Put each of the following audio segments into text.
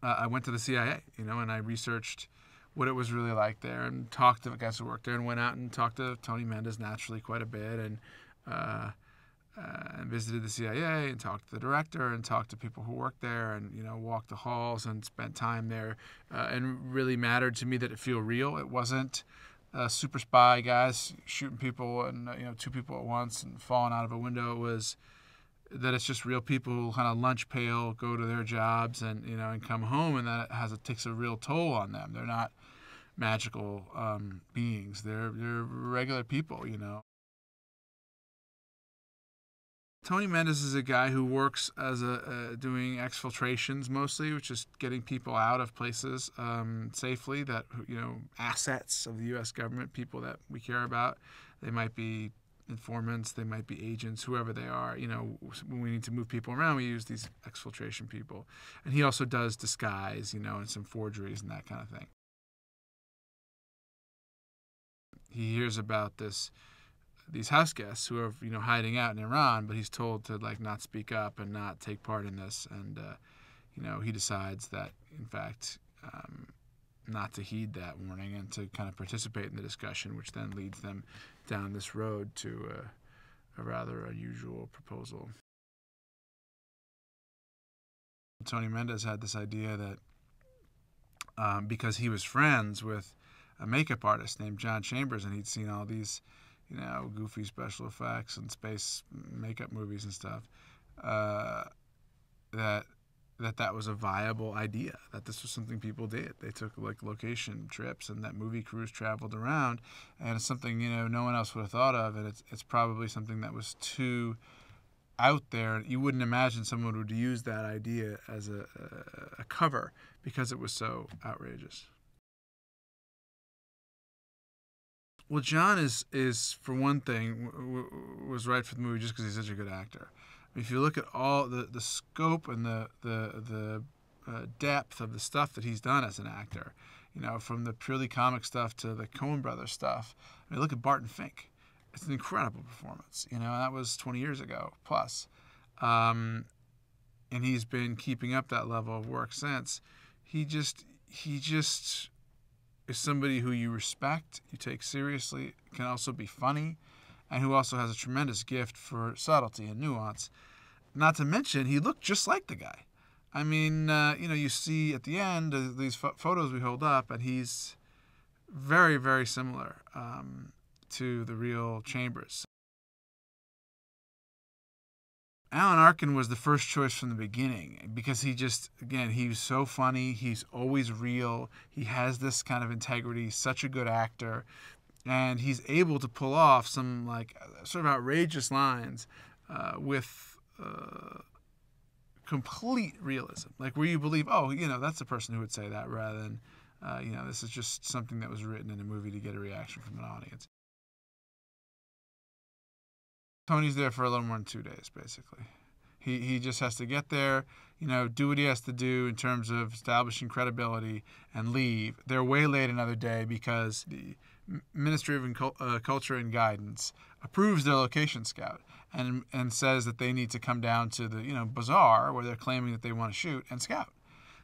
I went to the CIA, and I researched what it was really like there, and talked to the guys who worked there, and went out and talked to Tony Mendez naturally quite a bit, uh, and visited the CIA and talked to the director and talked to people who worked there, and walked the halls and spent time there, and really mattered to me that it feel real. It wasn't super spy guys shooting people and two people at once and falling out of a window. It was that it's just real people who kind of lunch pail, go to their jobs, and and come home, and that takes a real toll on them. They're not magical beings. They're regular people. Tony Mendez is a guy who works as doing exfiltrations mostly, which is getting people out of places safely. That assets of the U.S. government, people that we care about. They might be informants, they might be agents, whoever they are. When we need to move people around, we use these exfiltration people. And he also does disguise, and some forgeries and that kind of thing. He hears about these house guests who are hiding out in Iran, but he's told to not speak up and not take part in this, and he decides that in fact not to heed that warning and to kind of participate in the discussion, which then leads them down this road to a rather unusual proposal. Tony Mendez had this idea that because he was friends with a makeup artist named John Chambers, and he'd seen all these goofy special effects and space makeup movies and stuff, that was a viable idea, that this was something people did. They took location trips, and that movie crews traveled around, and it's something no one else would have thought of, and it's probably something that was too out there. You wouldn't imagine someone would use that idea as a cover because it was so outrageous. Well, John is for one thing was right for the movie just because he's such a good actor. If you look at all the scope and the depth of the stuff that he's done as an actor, from the purely comic stuff to the Coen Brothers stuff. Look at Barton Fink. It's an incredible performance. That was 20 years ago plus. And he's been keeping up that level of work since. He just is somebody who you respect, you take seriously, can also be funny, and who also has a tremendous gift for subtlety and nuance. Not to mention, he looked just like the guy. You see at the end these photos we hold up, and he's very, very similar to the real Chambers. Alan Arkin was the first choice from the beginning because he's so funny. He's always real. He has this kind of integrity. He's such a good actor. And he's able to pull off some sort of outrageous lines with complete realism. Where you believe, that's the person who would say that, rather than, this is just something that was written in a movie to get a reaction from an audience. Tony's there for a little more than 2 days, basically. He just has to get there, do what he has to do in terms of establishing credibility and leave. They're waylaid another day because the Ministry of Culture and Guidance approves their location scout and says that they need to come down to the bazaar where they're claiming that they want to shoot and scout.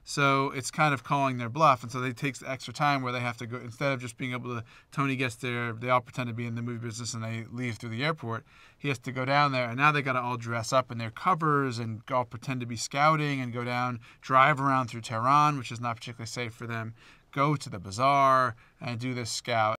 So it's kind of calling their bluff, and so they take the extra time where they have to go, instead of just being able to, Tony gets there, they all pretend to be in the movie business and they leave through the airport. He has to go down there, and now they got to all dress up in their covers and all pretend to be scouting and go down, drive around through Tehran, which is not particularly safe for them, go to the bazaar and do this scout.